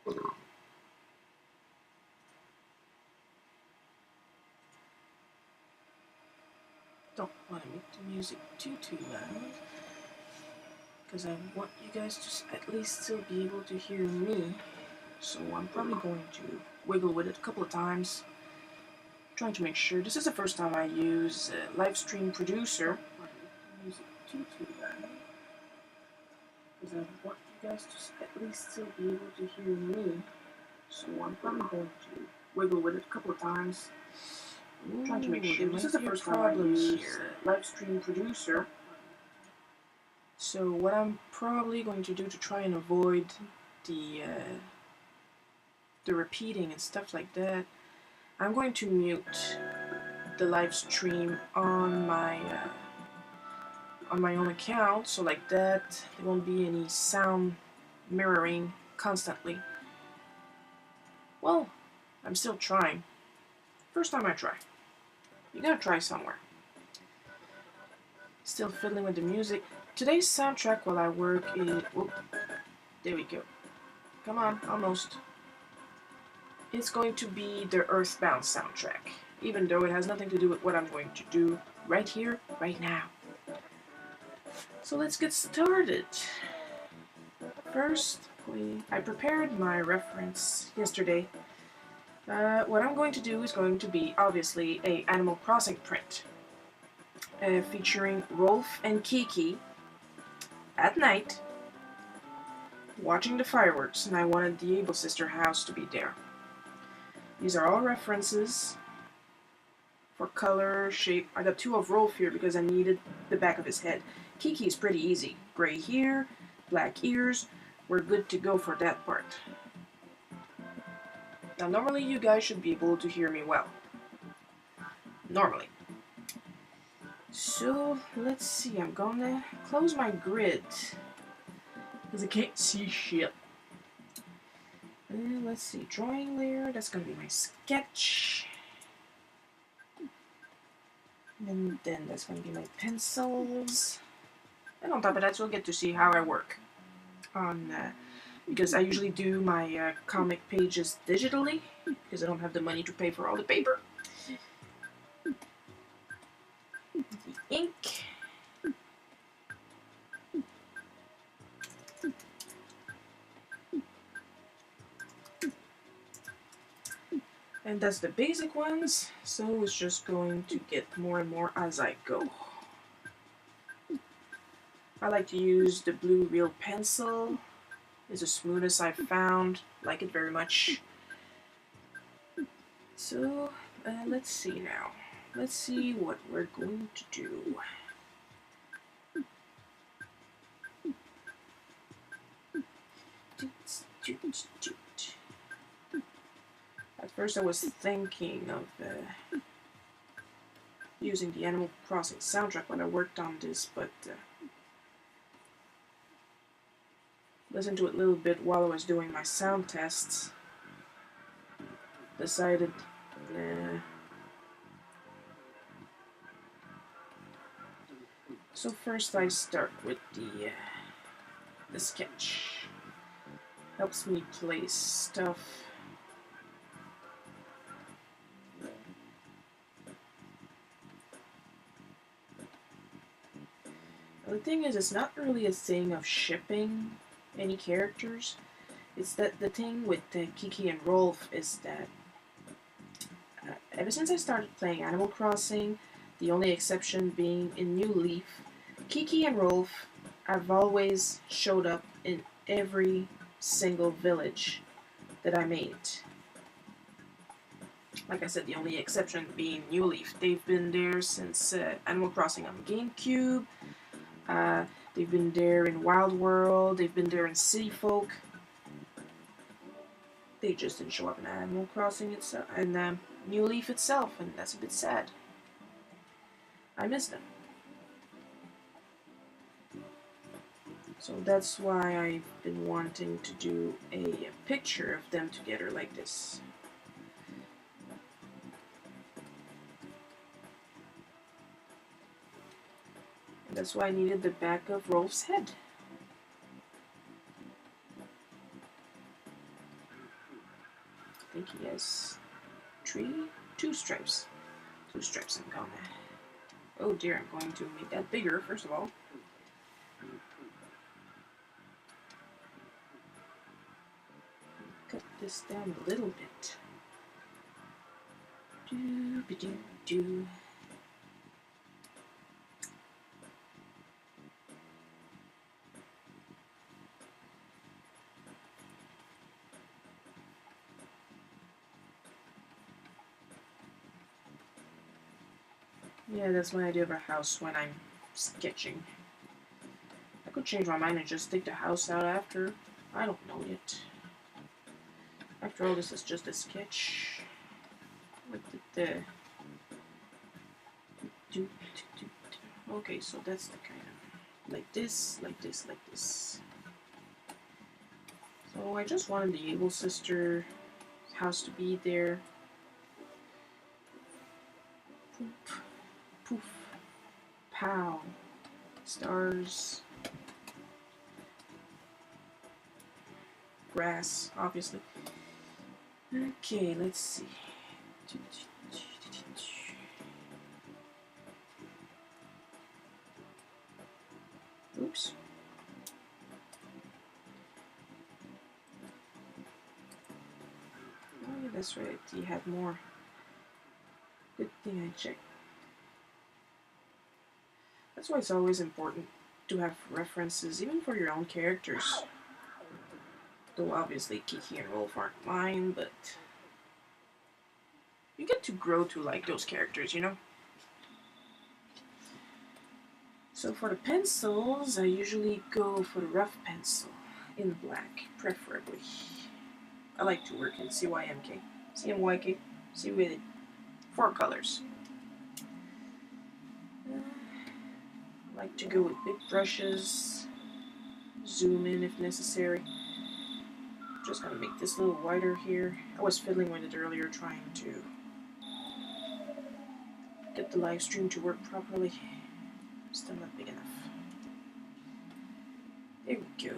Don't want to make the music too loud, because I want you guys to at least still be able to hear me. So I'm probably going to wiggle with it a couple of times, trying to make sure. This is the first time I use Livestream Producer. Music too loud, because I want you guys to at least still be able to hear me. So I'm probably going to wiggle with it a couple of times, trying to make sure. This is the first time I use Livestream Producer. So what I'm probably going to do to try and avoid the repeating and stuff like that, I'm going to mute the live stream on my own account, so like that there won't be any sound mirroring constantly. Well, I'm still trying. First time I try. You gotta try somewhere. Still fiddling with the music. Today's soundtrack while I work is... Whoop, there we go. Come on, almost. It's going to be the Earthbound soundtrack, even though it has nothing to do with what I'm going to do right here, right now. So let's get started. First, I prepared my reference yesterday. What I'm going to do is going to be, obviously, a Animal Crossing print. Featuring Rolf and Kiki at night, watching the fireworks, and I wanted the Able Sister house to be there. These are all references for color, shape. I got two of Rolf here because I needed the back of his head. Kiki is pretty easy. Gray hair, black ears. We're good to go for that part. Now normally you guys should be able to hear me well. Normally. So let's see, I'm gonna close my grid because I can't see shit. Let's see, drawing layer, that's gonna be my sketch. And then that's gonna be my pencils. And on top of that, you'll get to see how I work on because I usually do my comic pages digitally because I don't have the money to pay for all the paper. The ink. And that's the basic ones, so it's just going to get more and more as I go. I like to use the blue real pencil. It's the smoothest I've found. Like it very much. So, let's see now. Let's see what we're going to do. At first I was thinking of using the Animal Crossing soundtrack when I worked on this, but listened to it a little bit while I was doing my sound tests. Decided, So first I start with the sketch. Helps me place stuff. The thing is, it's not really a thing of shipping any characters. It's that the thing with Kiki and Rolf is that ever since I started playing Animal Crossing, the only exception being in New Leaf, Kiki and Rolf have always showed up in every single village that I made. Like I said, the only exception being New Leaf. They've been there since Animal Crossing on GameCube. They've been there in Wild World. They've been there in City Folk. They just didn't show up in Animal Crossing itself and New Leaf itself, and that's a bit sad. I miss them. So that's why I've been wanting to do a picture of them together like this. And that's why I needed the back of Rolf's head. think he has two stripes. Two stripes I'm gonna. Oh dear, I'm going to make that bigger first of all. Cut this down a little bit. Do. Yeah, that's my idea of a house when I'm sketching. I could change my mind and just take the house out after. I don't know yet. After all, this is just a sketch. Okay, so that's the kind of like this. So I just wanted the Able Sister house to be there. Poof, poof, pow, stars, grass, obviously. Okay, let's see. Oops. Oh, yeah, that's right. You had more. Good thing I checked. That's why it's always important to have references, even for your own characters. Though obviously Kiki and Rolf aren't mine, but you get to grow to like those characters, you know? So for the pencils, I usually go for the rough pencil in black, preferably. I like to work in CYMK, CMYK, see with 4 colors. I like to go with big brushes, zoom in if necessary. Just gonna make this a little wider here. I was fiddling with it earlier, trying to get the live stream to work properly. Still not big enough. There we go.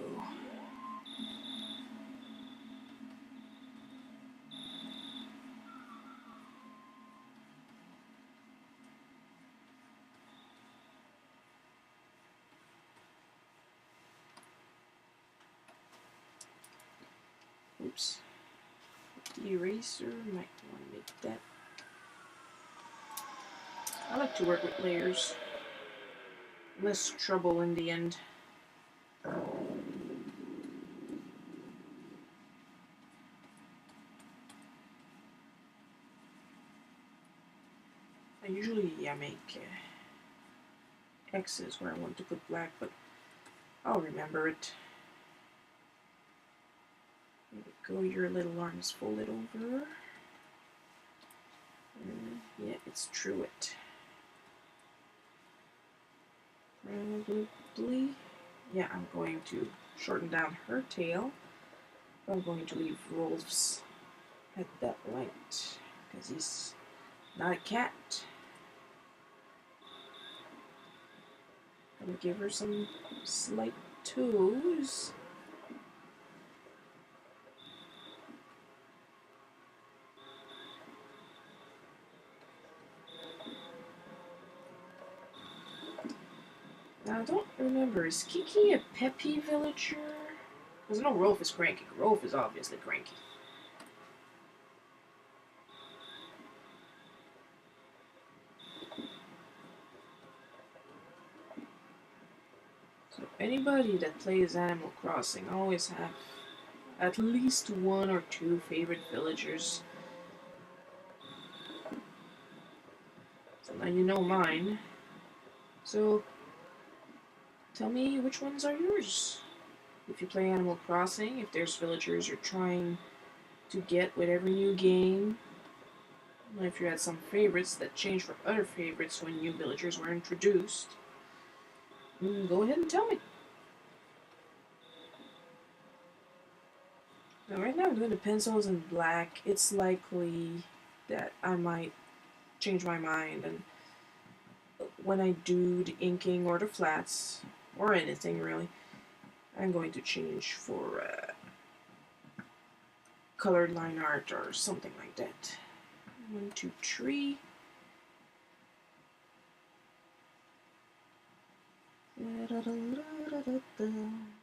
Oops. The eraser, might want to make that. I like to work with layers. Less trouble in the end. I usually make X's where I want to put black, but I'll remember it. There we go, your little arm is folded over. Yeah, it's true it. Probably, yeah, I'm going to shorten down her tail. I'm going to leave Rolf's at that light, because he's not a cat. I'm gonna give her some slight toes. Now, I don't remember, is Kiki a peppy villager? Because I know Rolf is cranky. Rolf is obviously cranky. So anybody that plays Animal Crossing always have at least 1 or 2 favorite villagers. So now you know mine. So tell me which ones are yours. If you play Animal Crossing, if there's villagers you're trying to get with every new game, or if you had some favorites that changed from other favorites when new villagers were introduced, go ahead and tell me. Now right now I'm doing the pencils in black. It's likely that I might change my mind, and when I do the inking or the flats, or anything really, I'm going to change for colored line art or something like that. 1, 2, 3. Da, da, da, da, da, da.